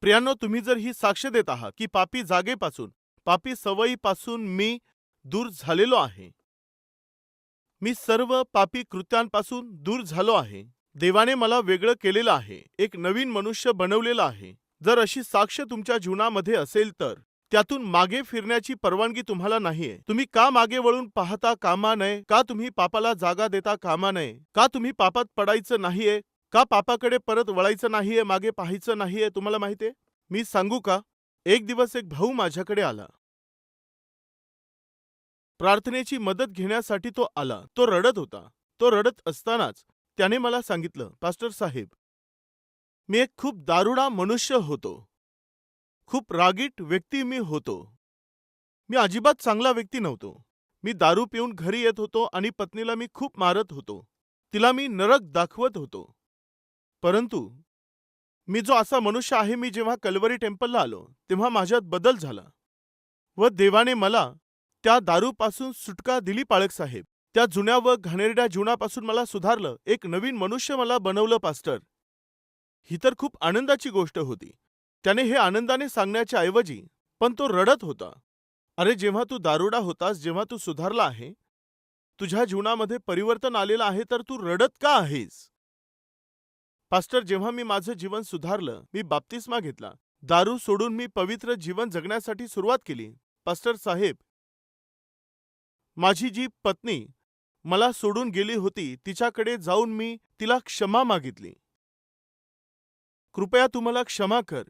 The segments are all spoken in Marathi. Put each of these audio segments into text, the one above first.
प्रियांनो, तुम्ही जर ही साक्ष देत आहात की पापी जागेपासून, पापी सवयीपासून मी दूर झालेलो आहे, मी सर्व पापी कृत्यांपासून दूर झालो आहे, देवाने मला वेगळं केलेलं आहे, एक नवीन मनुष्य बनवलेला आहे, जर अशी साक्ष तुमच्या जीवनामध्ये असेल तर त्यातून मागे फिरण्याची परवानगी तुम्हाला नाहीये. तुम्ही का मागे वळून पाहता कामा नये? का तुम्ही पापाला जागा देता कामा नये? का तुम्ही पापात पडायचं नाहीये? का पापाकडे परत वळायचं नाहीये, मागे पाहायचं नाहीये? तुम्हाला माहितीये, मी सांगू का, एक दिवस एक भाऊ माझ्याकडे आला. प्रार्थनेची मदत घेण्यासाठी तो आला. तो रडत होता. तो रडत असतानाच त्याने मला सांगितलं, पास्टर साहेब, मी एक खूप दारुडा मनुष्य होतो. खूप रागीट व्यक्ती मी होतो. मी अजिबात चांगला व्यक्ती नव्हतो. मी दारू पिऊन घरी येत होतो आणि पत्नीला मी खूप मारत होतो. तिला मी नरक दाखवत होतो. परंतु मी जो असा मनुष्य आहे, मी जेव्हा कल्वरी टेम्पलला आलो तेव्हा माझ्यात बदल झाला व देवाने मला त्या दारूपासून सुटका दिली. पाळक साहेब, त्या जुन्या व घाणेरड्या जीवनापासून मला सुधारलं, एक नवीन मनुष्य मला बनवलं. पास्टर, ही तर खूप आनंदाची गोष्ट होती. त्याने हे आनंदाने सांगण्याच्या ऐवजी पण तो रडत होता. अरे, जेव्हा तू दारुडा होतास, जेव्हा तू सुधारला आहे, तुझ्या जीवनामध्ये परिवर्तन आलेलं आहे, तर तू रडत का आहेस? पास्टर, जेव्हा मी माझं जीवन सुधारलं, मी बाप्तिस्मा घेतला, दारू सोडून मी पवित्र जीवन जगण्यासाठी सुरुवात केली. पास्टर साहेब, माझी जी पत्नी मला सोडून गेली होती, तिच्याकडे जाऊन मी तिला क्षमा मागितली. कृपया तू मला क्षमा कर.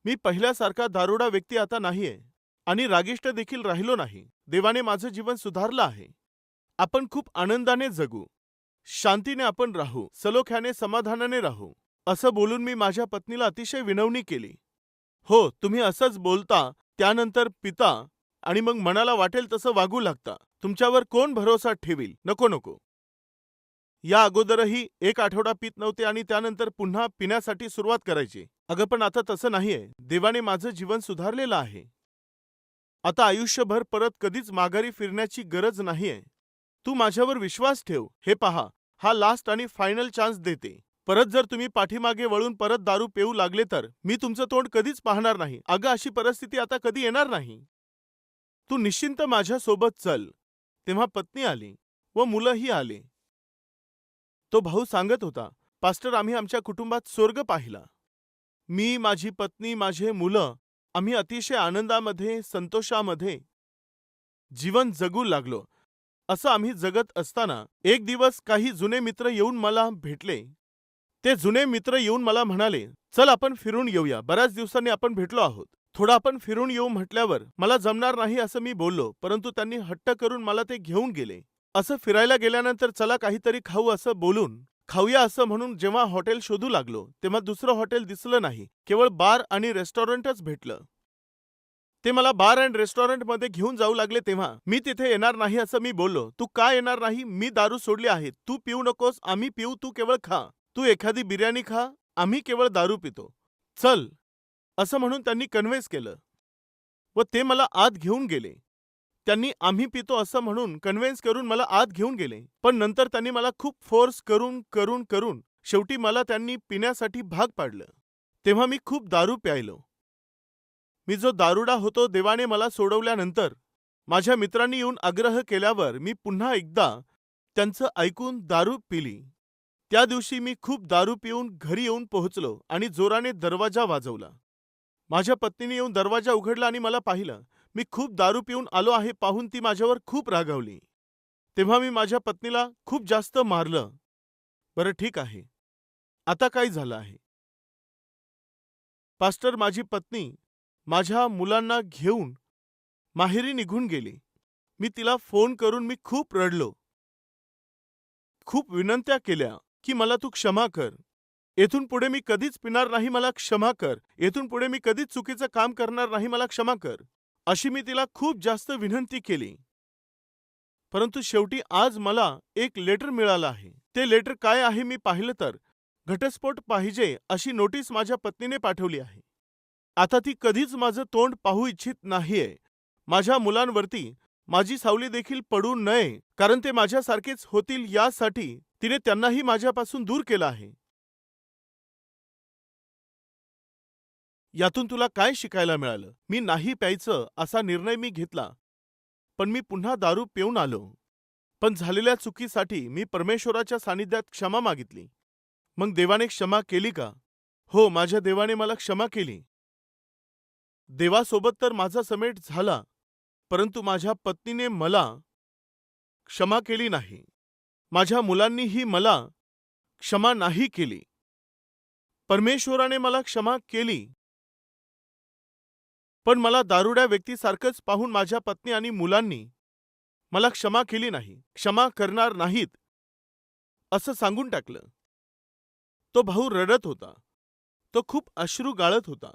मी पहिल्यासारखा दारुडा व्यक्ती आता नाहीये आणि रागिष्ट देखील राहिलो नाही. देवाने माझं जीवन सुधारलं आहे. आपण खूप आनंदाने जगू, शांतीने आपण राहू, सलोख्याने समाधानाने राहू, असं बोलून मी माझ्या पत्नीला अतिशय विनवणी केली. हो, तुम्ही असंच बोलता, त्यानंतर पिता आणि मग मनाला वाटेल तसं वागू लागता. तुमच्यावर कोण भरोसा ठेवील? नको नको. या अगोदरही एक आठवडा पित नव्हते आणि त्यानंतर पुन्हा पिण्यासाठी सुरुवात करायची. अगं, पण आता तसं नाहीये. देवाने माझं जीवन सुधारलेलं आहे. आता आयुष्यभर परत कधीच माघारी फिरण्याची गरज नाहीये. तू माझ्यावर विश्वास ठेव. हे पहा, हा लास्ट आणि फायनल चान्स देते. परत जर तुम्ही पाठीमागे वळून परत दारू पिऊ लागले तर मी तुमचं तोंड कधीच पाहणार नाही. अगं, अशी परिस्थिती आता कधी येणार नाही. तू निश्चिंत माझ्या सोबत चल. तेव्हा पत्नी आली व मुलंही आले. तो भाऊ सांगत होता, पास्टर, आम्ही आमच्या कुटुंबात स्वर्ग पाहिला. मी, माझी पत्नी, माझे मुलं, आम्ही अतिशय आनंदामध्ये, संतोषामध्ये जीवन जगू लागलो. असं आम्ही जगत असताना एक दिवस काही जुने मित्र येऊन मला भेटले. ते जुने मित्र येऊन मला म्हणाले, चल आपण फिरून येऊया, बऱ्याच दिवसांनी आपण भेटलो आहोत, थोडं आपण फिरून येऊ. म्हटल्यावर मला जमणार नाही असं मी बोललो, परंतु त्यांनी हट्ट करून मला ते घेऊन गेले. असं फिरायला गेल्यानंतर चला काहीतरी खाऊ असं बोलून खाऊया असं म्हणून जेव्हा हॉटेल शोधू लागलो, तेव्हा दुसरं हॉटेल दिसलं नाही, केवळ बार आणि रेस्टॉरंटच भेटलं. ते मला बार अँड रेस्टॉरंटमध्ये घेऊन जाऊ लागले. तेव्हा मी तिथे येणार नाही असं मी बोललो. तू का येणार नाही? मी दारू सोडली आहे. तू पिऊ नकोस, आम्ही पिऊ, तू केवळ खा. तू एखादी बिर्याणी खा, आम्ही केवळ दारू पितो. चल, असं म्हणून त्यांनी कन्व्हिन्स केलं व ते मला आत घेऊन गेले. त्यांनी आम्ही पितो असं म्हणून कन्व्हिन्स करून मला आत घेऊन गेले. पण नंतर त्यांनी मला खूप फोर्स करून करून करून शेवटी मला त्यांनी पिण्यासाठी भाग पाडलं. तेव्हा मी खूप दारू प्यायलो. मी जो दारुडा होतो, देवाने मला सोडवल्यानंतर माझ्या मित्रांनी येऊन आग्रह केल्यावर मी पुन्हा एकदा त्यांचं ऐकून दारू पिली. त्या दिवशी मी खूप दारू पिऊन घरी येऊन पोहोचलो आणि जोराने दरवाजा वाजवला. माझ्या पत्नीने येऊन दरवाजा उघडला आणि मला पाहिलं. मी खूप दारू पिऊन आलो आहे पाहून ती माझ्यावर खूप रागावली. तेव्हा मी माझ्या पत्नीला खूप जास्त मारलं. बरं, ठीक आहे, आता काय झालं आहे? पास्टर, माझी पत्नी माझ्या मुलांना घेऊन माहेरी निघून गेली. मी तिला फोन करून मी खूप रडलो, खूप विनंत्या केल्या की मला तू क्षमा कर. येथून पुढे मी कधीच पिणार नाही, मला क्षमा कर. येथून पुढे मी कधीच चुकीचं काम करणार नाही, मला क्षमा कर. अशी मी तिला खूप जास्त विनंती केली. परंतु शेवटी आज मला एक लेटर मिळालं आहे. ते लेटर काय आहे मी पाहिलं तर घटस्फोट पाहिजे अशी नोटीस माझ्या पत्नीने पाठवली आहे. आता ती कधीच माझं तोंड पाहू इच्छित नाहीये. माझ्या मुलांवरती माझी सावली देखील पडू नये, कारण ते माझ्यासारखेच होतील यासाठी तिने त्यांनाही माझ्यापासून दूर केलं आहे. यातून तुला काय शिकायला मिळालं? मी नाही प्यायचं असा निर्णय मी घेतला, पण मी पुन्हा दारू पिऊन आलो. पण झालेल्या चुकीसाठी मी परमेश्वराच्या सानिध्यात क्षमा मागितली. मग देवाने क्षमा केली का? हो, माझ्या देवाने मला क्षमा केली. देवासोबत तर माझा समेट झाला, परंतु माझ्या पत्नीने मला क्षमा केली नाही. माझ्या मुलांनीही मला क्षमा नाही केली. परमेश्वराने मला क्षमा केली, पण मला दारुड्या व्यक्तीसारखंच पाहून माझ्या पत्नी आणि मुलांनी मला क्षमा केली नाही, क्षमा करणार नाहीत, असं सांगून टाकलं. तो भाऊ रडत होता. तो खूप अश्रू गाळत होता.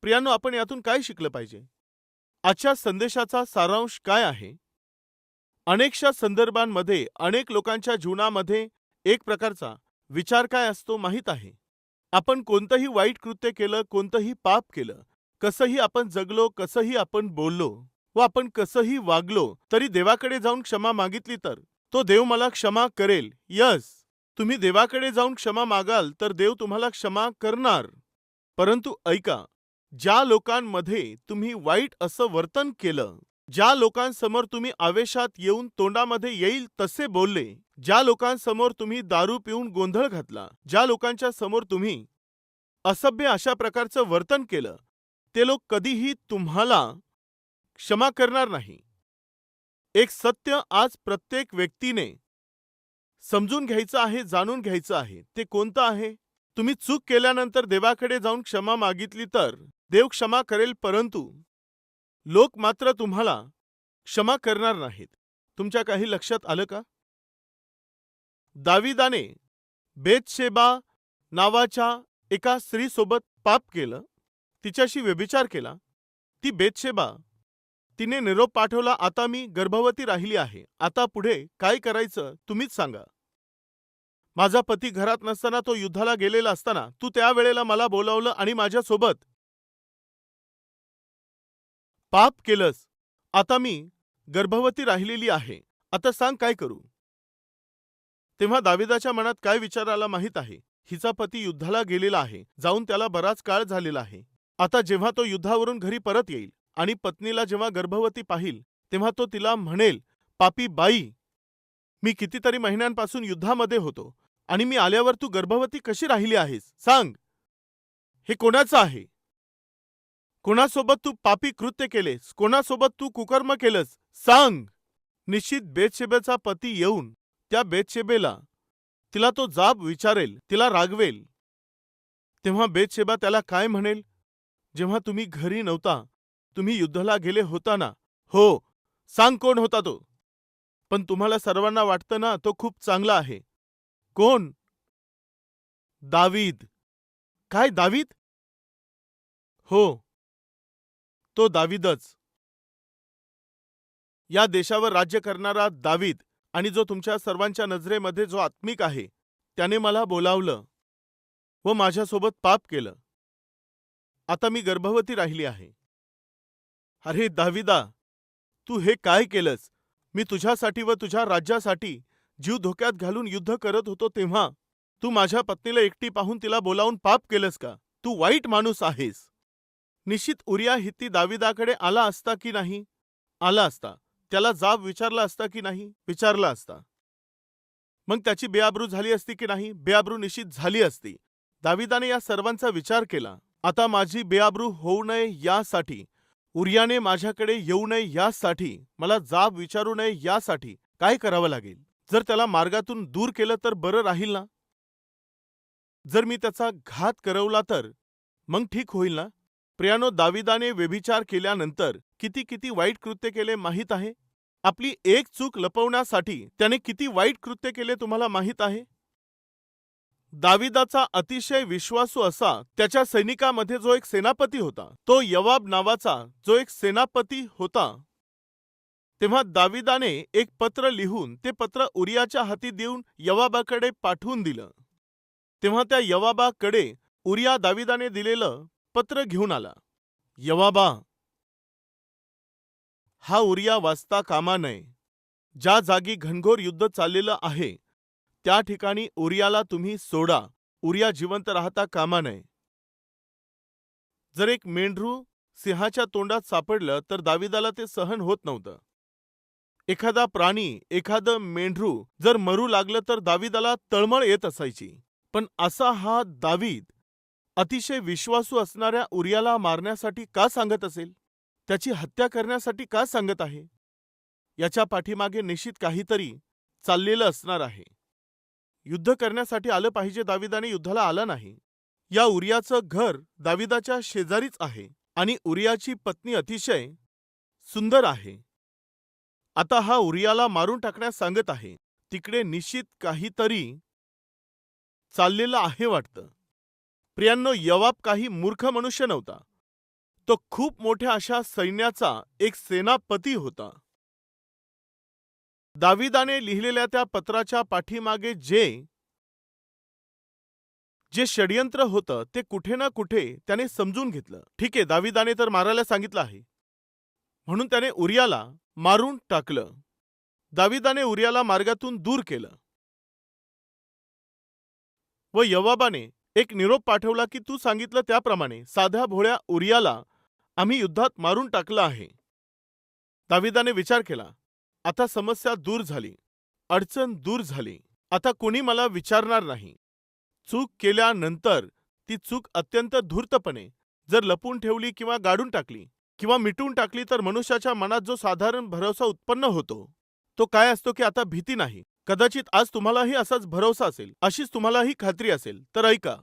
प्रियांनो, आपण यातून काय शिकलं पाहिजे? आजच्या संदेशाचा सारांश काय आहे? अनेकशा संदर्भांमध्ये अनेक लोकांच्या जीवनामध्ये एक प्रकारचा विचार काय असतो माहीत आहे? आपण कोणतंही वाईट कृत्य केलं, कोणतंही पाप केलं, कसंही आपण जगलो, कसंही आपण बोललो व आपण कसंही वागलो, तरी देवाकडे जाऊन क्षमा मागितली तर तो देव मला क्षमा करेल. तुम्ही देवाकडे जाऊन क्षमा मागाल तर देव तुम्हाला क्षमा करणार. परंतु ऐका, ज्या लोकांमध्ये तुम्ही वाईट असं वर्तन केलं, ज्या लोकांसमोर तुम्ही आवेशात येऊन तोंडामध्ये येईल तसे बोलले, ज्या लोकांसमोर तुम्ही दारू पिऊन गोंधळ घातला, ज्या लोकांच्या समोर तुम्ही असभ्य अशा प्रकारचं वर्तन केलं, ते लोक कधीही तुम्हाला क्षमा करणार नाही. एक सत्य आज प्रत्येक व्यक्तीने समजून घ्यायचं आहे, जाणून घ्यायचं आहे. ते कोणतं आहे? तुम्ही चूक केल्यानंतर देवाकडे जाऊन क्षमा मागितली तर देव क्षमा करेल, परंतु लोक मात्र तुम्हाला क्षमा करणार नाहीत. तुमच्या काही लक्षात आलं का? दाविदाने बेतशेबा नावाच्या एका स्त्रीसोबत पाप केलं, तिच्याशी व्यभिचार केला. ती बेतशेबा, तिने निरोप पाठवला, आता मी गर्भवती राहिली आहे, आता पुढे काय करायचं तुम्हीच सांगा. माझा पती घरात नसताना, तो युद्धाला गेलेला असताना तू त्यावेळेला मला बोलावलं आणि माझ्यासोबत पाप केलंस. आता मी गर्भवती राहिलेली आहे, आता सांग काय करू. तेव्हा दाविदाच्या मनात काय विचार आला माहीत आहे? हिचा पती युद्धाला गेलेला आहे, जाऊन त्याला बराच काळ झालेला आहे. आता जेव्हा तो युद्धावरून घरी परत येईल आणि पत्नीला जेव्हा गर्भवती पाहिल, तेव्हा तो तिला म्हणेल, पापी बाई, मी कितीतरी महिन्यांपासून युद्धामध्ये होतो आणि मी आल्यावर तू गर्भवती कशी राहिली आहेस? सांग, हे कोणाचं आहे? कोणासोबत तू पापी कृत्य केलेस? कोणासोबत तू कुकर्म केलंस? सांग. निश्चित बेतशेबेचा पती येऊन त्या बेतशेबेला, तिला तो जाब विचारेल, तिला रागवेल. तेव्हा बेतशेबा त्याला काय म्हणेल? जेव्हा तुम्ही घरी नव्हता, तुम्ही युद्धाला गेले होता ना? हो, सांग कोण होता तो? पण तुम्हाला सर्वांना वाटतं ना तो खूप चांगला आहे. कोण? दावीद. काय दावीद? हो, तो दावीदच. या देशावर राज्य करणारा दावीद, आणि जो तुमच्या सर्वांच्या नजरेमध्ये जो आत्मिक आहे, त्याने मला बोलावलं व माझ्यासोबत पाप केलं. आता मी गर्भवती राहिली आहे. अरे दाविदा, तू हे काय केलंस? मी तुझ्यासाठी व तुझ्या राज्यासाठी जीव धोक्यात घालून युद्ध करत होतो, तेव्हा तू माझ्या पत्नीला एकटी पाहून तिला बोलावून पाप केलंस का? तू वाईट माणूस आहेस. निश्चित उरिया हित्ती दाविदाकडे आला असता की नाही? आला असता. त्याला जाब विचारला असता की नाही? विचारला असता. मग त्याची बेआबरू झाली असती की नाही? बेआबरू निश्चित झाली असती. दाविदाने या सर्वांचा विचार केला. आता माझी बेआबरू होऊ नये यासाठी, उरियाने माझ्याकडे येऊ नये यासाठी, मला जाब विचारू नये यासाठी काय करावं लागेल? जर त्याला मार्गातून दूर केलं तर बरं राहील ना? जर मी त्याचा घात करवला तर मग ठीक होईल ना? प्रियानो, दाविदाने व्यभिचार केल्यानंतर किती किती वाईट कृत्य केले माहीत आहे? आपली एक चूक लपवण्यासाठी त्याने किती वाईट कृत्य केले तुम्हाला माहीत आहे? दाविदाचा अतिशय विश्वासू असा त्याच्या सैनिकामध्ये जो एक सेनापती होता, तो यवाब नावाचा जो एक सेनापती होता, तेव्हा दाविदाने एक पत्र लिहून ते पत्र उरियाच्या हाती देऊन यवाबाकडे पाठवून दिलं. तेव्हा त्या यवाबाकडे उरिया दाविदाने दिलेलं पत्र घेऊन आला. यवाबा, हा उरिया वाचता कामा नये. ज्या जागी घनघोर युद्ध चाललेलं आहे त्या ठिकाणी उरियाला तुम्ही सोडा. उरिया जिवंत राहता कामा नये. जर एक मेंढरू सिंहाच्या तोंडात सापडलं तर दाविदाला ते सहन होत नव्हतं. एखादा प्राणी, एखादं मेंढरू जर मरू लागलं तर दाविदाला तळमळ येत असायची. पण असा हा दावीद अतिशय विश्वासू असणाऱ्या उरियाला मारण्यासाठी का सांगत असेल? त्याची हत्या करण्यासाठी का सांगत आहे? याच्या पाठीमागे निश्चित काहीतरी चाललेलं असणार आहे. युद्ध करण्यासाठी आलं पाहिजे, दाविदाने युद्धाला आला नाही. या उरियाचं घर दाविदाच्या शेजारीच आहे आणि उरियाची पत्नी अतिशय सुंदर आहे. आता हा उरियाला मारून टाकण्यास सांगत आहे. तिकडे निश्चित काहीतरी चाललेलं आहे वाटतं. प्रियांनो, योआब काही मूर्ख मनुष्य नव्हता. तो खूप मोठ्या अशा सैन्याचा एक सेनापती होता. दाविदाने लिहिलेल्या त्या पत्राच्या पाठीमागे जे षड्यंत्र होतं ते कुठे ना कुठे त्याने समजून घेतलं. ठीक आहे, दाविदाने तर मारायला सांगितलं आहे, म्हणून त्याने उरियाला मारून टाकलं. दाविदाने उरियाला मार्गातून दूर केलं व योआबाने एक निरोप पाठवला की तू सांगितलं त्याप्रमाणे साध्या भोळ्या उरियाला आम्ही युद्धात मारून टाकलं आहे. दाविदाने विचार केला, आता समस्या दूर झाली, अडचण दूर झाली. आता कोणी मला विचारणार नाही. चूक केल्यानंतर ती चूक अत्यंत धूर्तपणे जर लपून ठेवली किंवा गाडून टाकली किंवा मिटून टाकली तर मनुष्याच्या मनात जो साधारण भरवसा उत्पन्न होतो तो काय असतो की आता भीती नाही. कदाचित आज तुम्हालाही असाच भरवसा असेल, अशीच तुम्हालाही खात्री असेल. तर ऐका.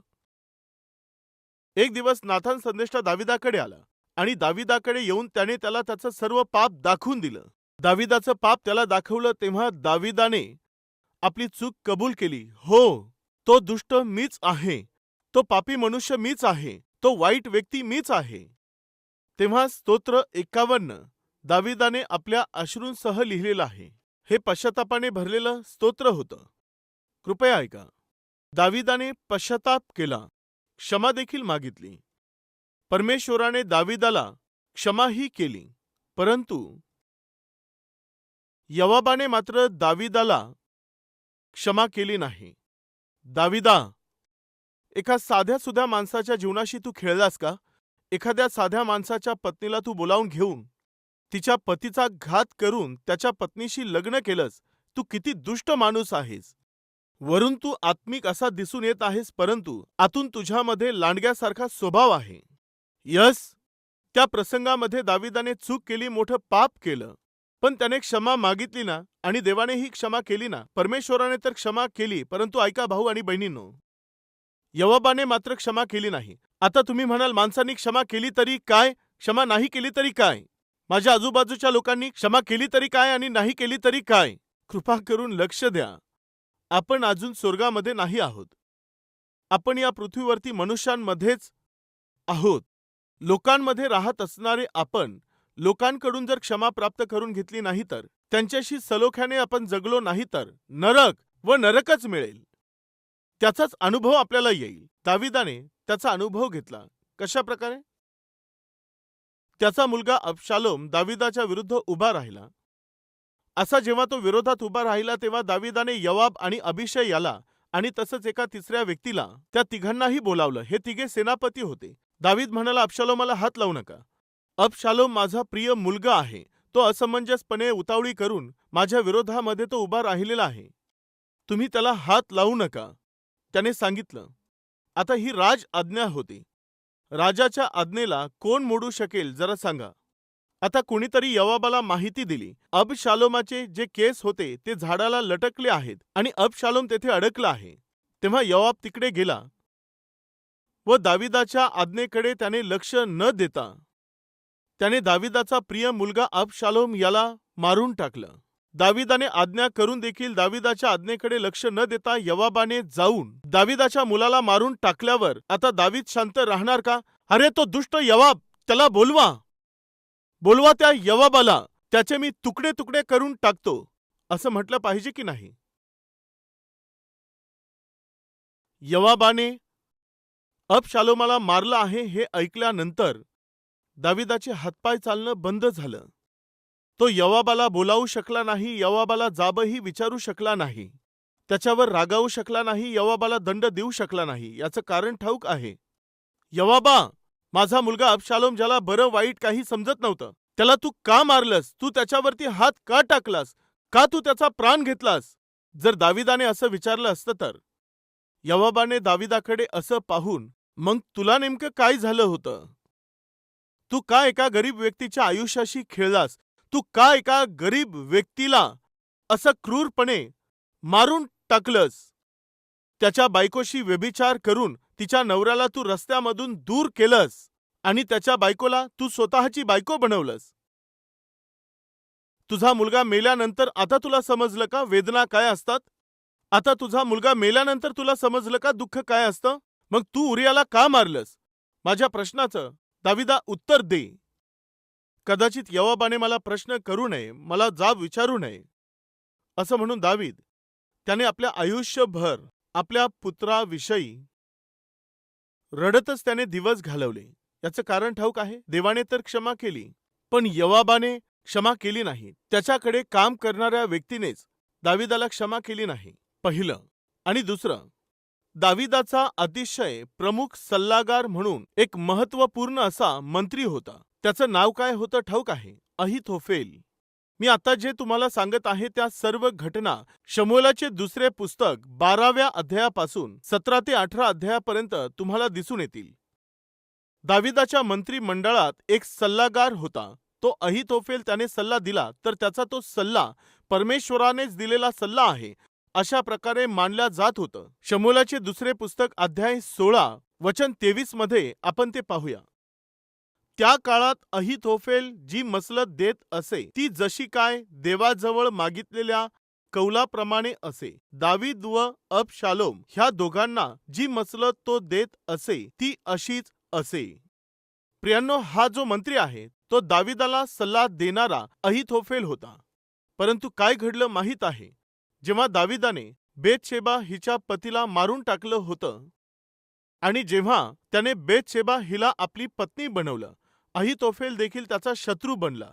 एक दिवस नाथान संदेष्टा दाविदाकडे आला आणि दाविदाकडे येऊन त्याने त्याला त्याचं सर्व पाप दाखवून दिलं. दाविदाचं पाप त्याला दाखवलं तेव्हा दाविदाने आपली चूक कबूल केली. हो, तो दुष्ट मीच आहे, तो पापी मनुष्य मीच आहे, तो वाईट व्यक्ती मीच आहे. तेव्हा स्तोत्र 51 दाविदाने आपल्या अश्रूंसह लिहिलेलं आहे. हे पश्चातापाने भरलेलं स्तोत्र होतं. कृपया ऐका. दाविदाने पश्चाताप केला, क्षमा देखील मागितली. परमेश्वराने दाविदाला क्षमाही केली. परंतु योआबाने मात्र दाविदाला क्षमा केली नाही. दाविदा, एका साध्या सुध्या माणसाच्या जीवनाशी तू खेळलास का? एखाद्या साध्या माणसाच्या पत्नीला तू बोलावून घेऊन तिच्या पतीचा घात करून त्याच्या पत्नीशी लग्न केलंस. तू किती दुष्ट माणूस आहेस. वरून तू आत्मिक असा दिसून येत आहेस, परंतु आतून तुझ्यामध्ये लांडग्यासारखा स्वभाव आहे. यस, त्या प्रसंगामध्ये दाविदाने चूक केली, मोठं पाप केलं, पण त्याने क्षमा मागितली ना, आणि देवानेही क्षमा केली ना. परमेश्वराने तर क्षमा केली, परंतु ऐका भाऊ आणि बहिणींनो, योआबाने मात्र क्षमा केली नाही. आता तुम्ही म्हणाल, माणसांनी क्षमा केली तरी काय, क्षमा नाही केली तरी काय? माझ्या आजूबाजूच्या लोकांनी क्षमा केली तरी काय आणि नाही केली तरी काय? कृपा करून लक्ष द्या. आपण अजून स्वर्गामध्ये नाही आहोत. आपण या पृथ्वीवरती मनुष्यांमध्येच आहोत. लोकांमध्ये राहत असणारे आपण लोकांकडून जर क्षमा प्राप्त करून घेतली नाही तर, त्यांच्याशी सलोख्याने आपण जगलो नाही तर नरक व नरकच मिळेल. त्याचाच अनुभव आपल्याला येईल. दाविदाने त्याचा अनुभव घेतला. कशा प्रकारे? त्याचा मुलगा अबशालोम दाविदाच्या विरुद्ध उभा राहिला. असा जेव्हा तो विरोधात उभा राहिला तेव्हा दाविदाने योआब आणि अभिषय याला आणि तसंच एका तिसऱ्या व्यक्तीला, त्या तिघांनाही बोलावलं. हे तिघे सेनापती होते. दावीद म्हणाला, अबशालोमाला हात लावू नका. अबशालोम माझा प्रिय मुलगा आहे. तो असमंजसपणे उतावळी करून माझ्या विरोधामध्ये तो उभा राहिलेला आहे. तुम्ही त्याला हात लावू नका, त्याने सांगितलं. आता ही राज आज्ञा होती. राजाच्या आज्ञेला कोण मोडू शकेल जरा सांगा. आता कुणीतरी योआबाला माहिती दिली, अबशालोमाचे जे केस होते ते झाडाला लटकले आहेत आणि अबशालोम तेथे अडकला आहे. तेव्हा योआब तिकडे गेला व दाविदाच्या आज्ञेकडे त्याने लक्ष न देता त्याने दाविदाचा प्रिय मुलगा अबशालोम याला मारून टाकलं. दाविदाने आज्ञा करून देखील दाविदाच्या आज्ञेकडे लक्ष न देता योआबाने जाऊन दाविदाच्या मुलाला मारून टाकल्यावर आता दावीद शांत राहणार का? अरे तो दुष्ट योआब, त्याला बोलवा, बोलवा त्या योआबाला, त्याचे मी तुकडे तुकडे करून टाकतो, असं म्हटलं पाहिजे की नाही? योआबाने अबशालोमाला मारलं आहे हे ऐकल्यानंतर दाविदाचे हातपाय चालणं बंद झालं. तो योआबाला बोलावू शकला नाही, योआबाला जाबही विचारू शकला नाही, त्याच्यावर रागावू शकला नाही, योआबाला दंड देऊ शकला नाही. याचं कारण ठाऊक आहे. योआबा, माझा मुलगा अबशालोम, ज्याला बरं वाईट काही समजत नव्हतं, त्याला तू का मारलंस? तू त्याच्यावरती हात का टाकलास? का तू त्याचा प्राण घेतलास? जर दाविदाने असं विचारलं असतं तर योवाबाने दाविदाकडे असं पाहून, मग तुला नेमकं काय झालं होतं? तू का एका गरीब व्यक्तीच्या आयुष्याशी खेळलास? तू का एका गरीब व्यक्तीला असं क्रूरपणे मारून टाकलंस? त्याच्या बायकोशी व्यभिचार करून तिच्या नवऱ्याला तू रस्त्यामधून दूर केलंस आणि त्याच्या बायकोला तू स्वतःची बायको बनवलंस. तुझा मुलगा मेल्यानंतर आता तुला समजलं का वेदना काय असतात? आता तुझा मुलगा मेल्यानंतर तुला समजलं का दुःख काय असतं? मग तू उरियाला का मारलंस? माझ्या प्रश्नाचं दाविदा उत्तर दे. कदाचित योवाबाने मला प्रश्न करू नये, मला जाब विचारू नये, असं म्हणून दावीद त्याने आपल्या आयुष्यभर आपल्या पुत्राविषयी रडतच त्याने दिवस घालवले. याचं कारण ठाऊक आहे. देवाने तर क्षमा केली, पण योवाबाने क्षमा केली नाही. त्याच्याकडे काम करणाऱ्या व्यक्तीनेच दाविदाला क्षमा केली नाही. पहिलं. आणि दुसरं, दाविदाचा अतिशय प्रमुख सल्लागार म्हणून एक महत्त्वपूर्ण असा मंत्री होता. त्याचं नाव काय होतं ठाऊक आहे? अहितोफेल. मी आता जे तुम्हाला सांगत आहे त्या सर्व घटना शमूएलाचे दुसरे पुस्तक 12व्या अध्यायापासून 17 ते 18 अध्यायापर्यंत तुम्हाला दिसून येतील. दाविदाच्या मंत्रिमंडळात एक सल्लागार होता. तो अहितोफेल. त्याने सल्ला दिला तर त्याचा तो सल्ला परमेश्वरानेच दिलेला सल्ला आहे अशा प्रकारे मानल्या जात होतं. शमूएलाचे दुसरे पुस्तक अध्याय 16 वचन 23 मध्ये आपण ते पाहूया. त्या काळात अहितोफेल जी मसलत देत असे ती जशी काय देवाजवळ मागितलेल्या कौलाप्रमाणे असे. दावीद व अबशालोम ह्या दोघांना जी मसलत तो देत असे ती अशीच असे. प्रियांनो, हा जो मंत्री आहे तो दाविदाला सल्ला देणारा अहितोफेल होता. परंतु काय घडलं माहीत आहे? जेव्हा दाविदाने बेतशेबा हिच्या पतीला मारून टाकलं होतं आणि जेव्हा त्याने बेतशेबा हिला आपली पत्नी बनवलं, अहितोफेल देखील त्याचा शत्रू बनला.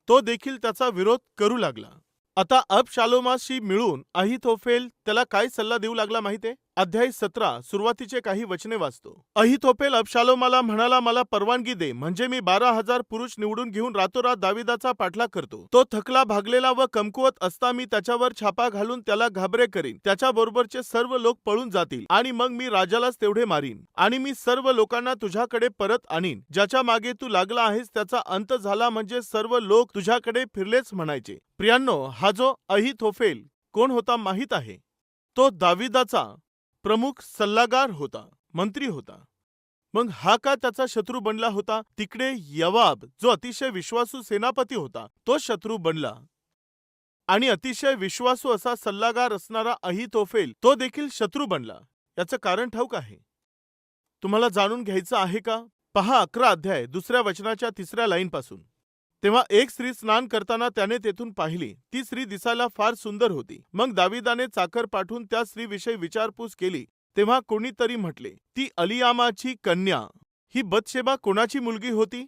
तो देखील त्याचा विरोध करू लागला. आता अबशालोमाशी मिळून अहितोफेल त्याला काय सल्ला देऊ लागला माहितीये? अध्याय 17 सुरुवातीचे काही वचने वाचतो. अहितोफेल अबशालोमाला म्हणाला, मला परवानगी दे, म्हणजे मी 12,000 पुरुष निवडून घेऊन रातोरात दाविदाचा पाठलाग करतो. तो थकला भागलेला व कमकुवत असता मी त्याच्यावर छापा घालून त्याला घाबरे करीन. त्याच्याबरोबरचे सर्व लोक पळून जातील आणि मग मी राजालाच तेवढे मारीन आणि मी सर्व लोकांना तुझ्याकडे परत आणीन. ज्याच्या मागे तू लागला आहेस त्याचा अंत झाला, म्हणजे सर्व लोक तुझ्याकडे फिरलेच म्हणायचे. प्रियांनो, हा जो अहितोफेल कोण होता माहीत आहे? तो दाविदाचा प्रमुख सल्लागार होता, मंत्री होता. मग हा का त्याचा शत्रू बनला होता? तिकडे योवाब जो अतिशय विश्वासू सेनापती होता तो शत्रू बनला आणि अतिशय विश्वासू असा सल्लागार असणारा अहितोफेल तो देखील शत्रू बनला. याचं कारण ठाऊक आहे? तुम्हाला जाणून घ्यायचं आहे का? पहा 11 अध्याय 2 वचनाच्या 3 लाईनपासून. तेव्हा एक स्त्री स्नान करताना त्याने तेथून पाहिली. ती स्त्री दिसायला फार सुंदर होती. मग दाविदाने चाकर पाठवून त्या स्त्रीविषयी विचारपूस केली. तेव्हा कोणीतरी म्हटले, ती अलियामाची कन्या. ही बतशेबा कोणाची मुलगी होती?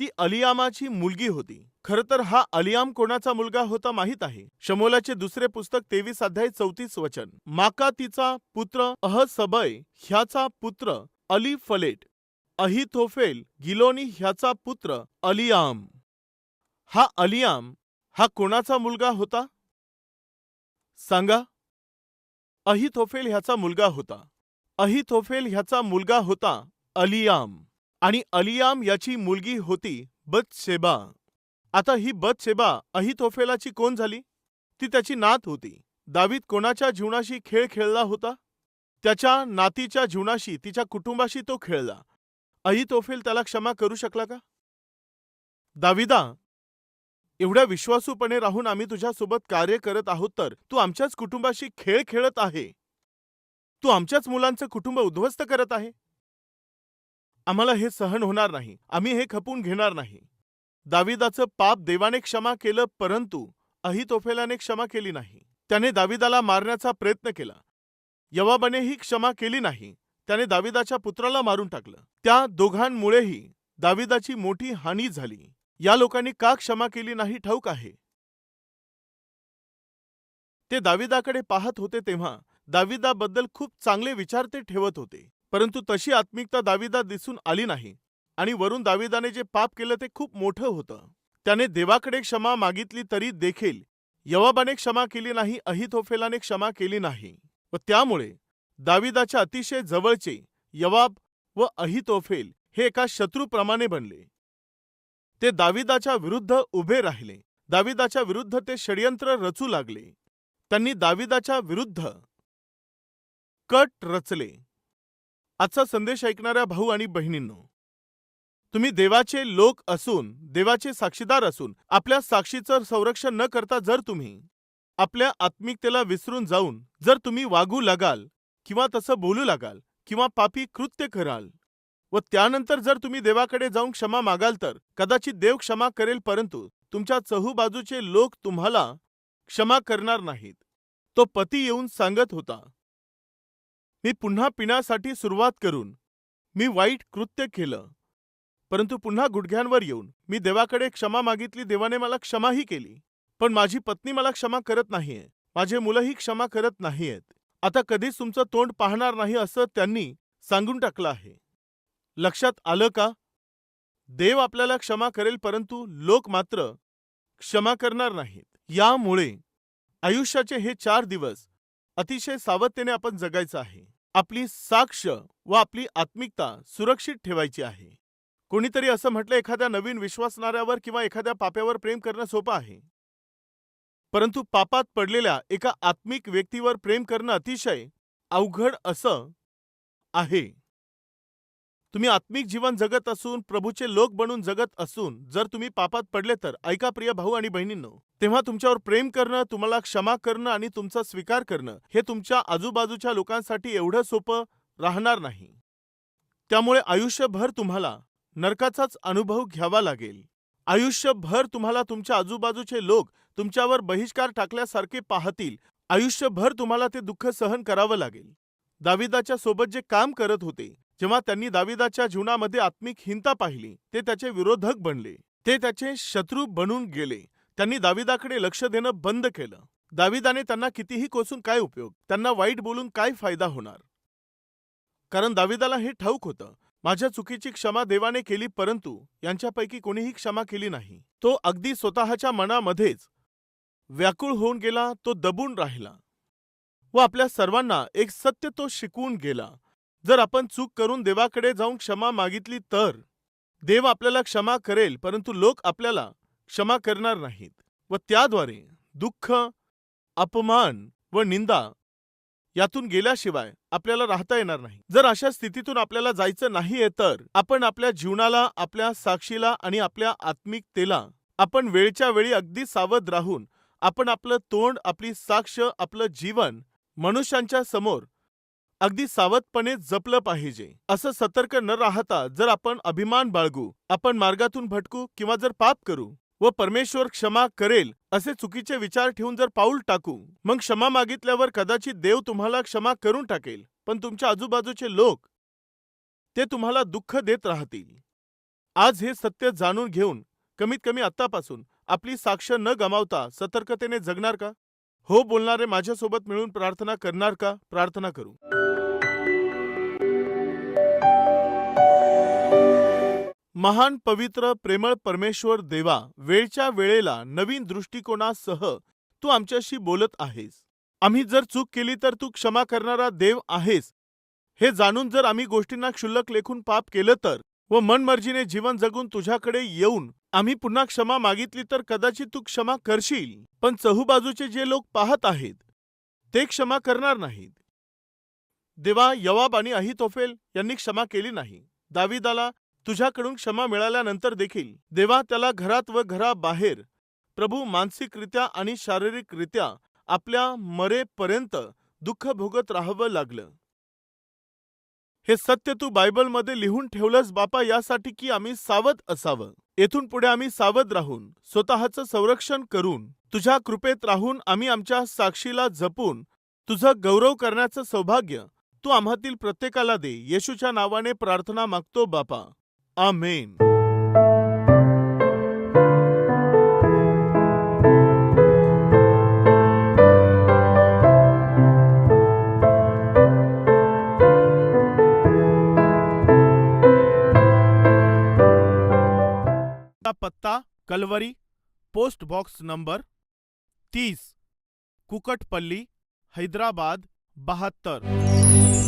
ती अलियामाची मुलगी होती. खरं तर हा अलियाम कोणाचा मुलगा होता माहीत आहे? शमूएलाचे दुसरे पुस्तक 23 अध्याय 34 वचन. माकातीचा पुत्र अहसबय ह्याचा पुत्र अलीफलेट. अहितोफेल गिलोनी ह्याचा पुत्र अलियाम. हा अलियाम हा कोणाचा मुलगा होता सांगा? अहितोफेल ह्याचा मुलगा होता. अहितोफेल ह्याचा मुलगा होता अलियाम आणि अलियाम याची मुलगी होती बतशेबा. आता ही बतशेबा अहितोफेलाची कोण झाली? ती त्याची नात होती. दावीद कोणाच्या जीवनाशी खेळ खेळला होता? त्याच्या नातीच्या जीवनाशी, तिच्या कुटुंबाशी तो खेळला. अहितोफेल त्याला क्षमा करू शकला का? दाविदा, एवढ्या विश्वासूपणे राहून आम्ही तुझ्यासोबत कार्य करत आहोत, तर तू आमच्याच कुटुंबाशी खेळ खेळत आहे. तू आमच्याच मुलांचं कुटुंब उद्ध्वस्त करत आहे. आम्हाला हे सहन होणार नाही. आम्ही हे खपून घेणार नाही. दाविदाचं पाप देवाने क्षमा केलं, परंतु अहितोफेलाने क्षमा केली नाही. त्याने दाविदाला मारण्याचा प्रयत्न केला. योवाबानेही क्षमा केली नाही. त्याने दाविदाच्या पुत्राला मारून टाकलं. त्या दोघांमुळेही दाविदाची मोठी हानी झाली. या लोकांनी का क्षमा केली नाही ठाऊक आहे? ते दाविदाकडे पाहत होते तेव्हा दाविदाबद्दल खूप चांगले विचार ते ठेवत होते. परंतु तशी आत्मिकता दाविदात दिसून आली नाही आणि वरून दाविदाने जे पाप केलं ते खूप मोठं होतं. त्याने देवाकडे क्षमा मागितली तरी देखील योवाबाने क्षमा केली नाही, अहितोफेलाने क्षमा केली नाही. व त्यामुळे दाविदाच्या अतिशय जवळचे योवाब व अहितोफेल हे एका शत्रूप्रमाणे बनले. ते दाविदाच्या विरुद्ध उभे राहिले. दाविदाच्या विरुद्ध ते षड्यंत्र रचू लागले. त्यांनी दाविदाच्या विरुद्ध कट रचले. आजचा संदेश ऐकणाऱ्या भाऊ आणि बहिणींनो, तुम्ही देवाचे लोक असून, देवाचे साक्षीदार असून आपल्या साक्षीचं संरक्षण न करता जर तुम्ही आपल्या आत्मिकतेला विसरून जाऊन जर तुम्ही वागू लागाल किंवा तसं बोलू लागाल किंवा पापी कृत्य कराल व त्यानंतर जर तुम्ही देवाकडे जाऊन क्षमा मागाल तर कदाचित देव क्षमा करेल, परंतु तुमच्या चहूबाजूचे लोक तुम्हाला क्षमा करणार नाहीत. तो पती येऊन सांगत होता, मी पुन्हा पिण्यासाठी सुरुवात करून मी वाईट कृत्य केलं, परंतु पुन्हा गुडघ्यांवर येऊन मी देवाकडे क्षमा मागितली. देवाने मला क्षमाही केली, पण माझी पत्नी मला क्षमा करत नाहीये, माझे मुलंही क्षमा करत नाहीयेत. आता कधीच तुमचं तोंड पाहणार नाही असं त्यांनी सांगून टाकलं आहे. लक्षात आलं का? देव आपल्याला क्षमा करेल, परंतु लोक मात्र क्षमा करणार नाहीत. यामुळे आयुष्याचे हे 4 दिवस अतिशय सावधतेने आपण जगायचं आहे. आपली साक्ष व आपली आत्मिकता सुरक्षित ठेवायची आहे. कोणीतरी असं म्हटलं, एखाद्या नवीन विश्वासणाऱ्यावर किंवा एखाद्या पाप्यावर प्रेम करणं सोपं आहे, परंतु पापात पडलेल्या एका आत्मिक व्यक्तीवर प्रेम करणं अतिशय अवघड असं आहे. तुम्ही आत्मिक जीवन जगत असून, प्रभूचे लोक बनून जगत असून जर तुम्ही पापात पडले तर ऐका प्रिय भाऊ आणि बहिणींनो, तेव्हा तुमच्यावर प्रेम करणं, तुम्हाला क्षमा करणं आणि तुमचा स्वीकार करणं हे तुमच्या आजूबाजूच्या लोकांसाठी एवढं सोपं राहणार नाही. त्यामुळे आयुष्यभर तुम्हाला नरकाचाच अनुभव घ्यावा लागेल. आयुष्यभर तुम्हाला तुमच्या आजूबाजूचे लोक तुमच्यावर बहिष्कार टाकल्यासारखे पाहतील. आयुष्यभर तुम्हाला ते दुःख सहन करावं लागेल. दाविदाच्या सोबत जे काम करत होते, जेव्हा त्यांनी दाविदाच्या जीवनामध्ये आत्मिक हिंता पाहिली, ते त्याचे विरोधक बनले, ते त्याचे शत्रू बनून गेले. त्यांनी दाविदाकडे लक्ष देणं बंद केलं. दाविदाने त्यांना कितीही कोसून काय उपयोग, त्यांना वाईट बोलून काय फायदा होणार. कारण दाविदाला हे ठाऊक होतं, माझ्या चुकीची क्षमा देवाने केली, परंतु यांच्यापैकी कोणीही क्षमा केली नाही. तो अगदी स्वतःच्या मनामध्येच व्याकुळ होऊन गेला, तो दबून राहिला व आपल्या सर्वांना एक सत्य तो शिकवून गेला. जर आपण चूक करून देवाकडे जाऊन क्षमा मागितली तर देव आपल्याला क्षमा करेल, परंतु लोक आपल्याला क्षमा करणार नाहीत व त्याद्वारे दुःख, अपमान व निंदा यातून गेल्याशिवाय आपल्याला राहता येणार नाही. जर अशा स्थितीतून आपल्याला जायचं नाहीये तर आपण आपल्या जीवनाला, आपल्या साक्षीला आणि आपल्या आत्मिकतेला आपण वेळच्या वेळी अगदी सावध राहून आपण आपलं तोंड, आपली साक्ष, आपलं जीवन मनुष्यांच्या समोर अगदी सावधपणे जपलं पाहिजे. असं सतर्क न राहता जर आपण अभिमान बाळगू, आपण मार्गातून भटकू किंवा जर पाप करू व परमेश्वर क्षमा करेल असे चुकीचे विचार ठेवून जर पाऊल टाकू, मग क्षमा मागितल्यावर कदाचित देव तुम्हाला क्षमा करून टाकेल, पण तुमच्या आजूबाजूचे लोक ते तुम्हाला दुःख देत राहतील. आज हे सत्य जाणून घेऊन कमीत कमी आत्तापासून आपली साक्ष न गमावता सतर्कतेने जगणार का? हो बोलणारे माझ्यासोबत मिळून प्रार्थना करणार का? प्रार्थना करू. महान, पवित्र, प्रेमळ परमेश्वर देवा, वेळच्या वेळेला नवीन दृष्टिकोनासह तू आमच्याशी बोलत आहेस. आम्ही जर चूक केली तर तू क्षमा करणारा देव आहेस हे जाणून जर आम्ही गोष्टींना क्षुल्लक लेखून पाप केलं तर व मनमर्जीने जीवन जगून तुझ्याकडे येऊन आम्ही पुन्हा क्षमा मागितली तर कदाचित तू क्षमा करशील, पण चहूबाजूचे जे लोक पाहत आहेत ते क्षमा करणार नाहीत. देवा, योवाब आणि अहितोफेल यांनी क्षमा केली नाही. दाविदाला तुझ्याकडून क्षमा मिळाल्यानंतर देखील देवा त्याला घरात व घराबाहेर प्रभू मानसिकरित्या आणि शारीरिकरित्या आपल्या मरेपर्यंत दुःख भोगत राहावं लागलं. हे सत्य तू बायबलमध्ये लिहून ठेवलंस बापा, यासाठी की आम्ही सावध असावं. येथून पुढे आम्ही सावध राहून स्वतःचं संरक्षण करून तुझ्या कृपेत राहून आम्ही आमच्या साक्षीला जपून तुझं गौरव करण्याचं सौभाग्य तू आम्हातील प्रत्येकाला दे. येशूच्या नावाने प्रार्थना मागतो बापा, amen. Calvary, post box number 30, Kukatpally, Hyderabad 72.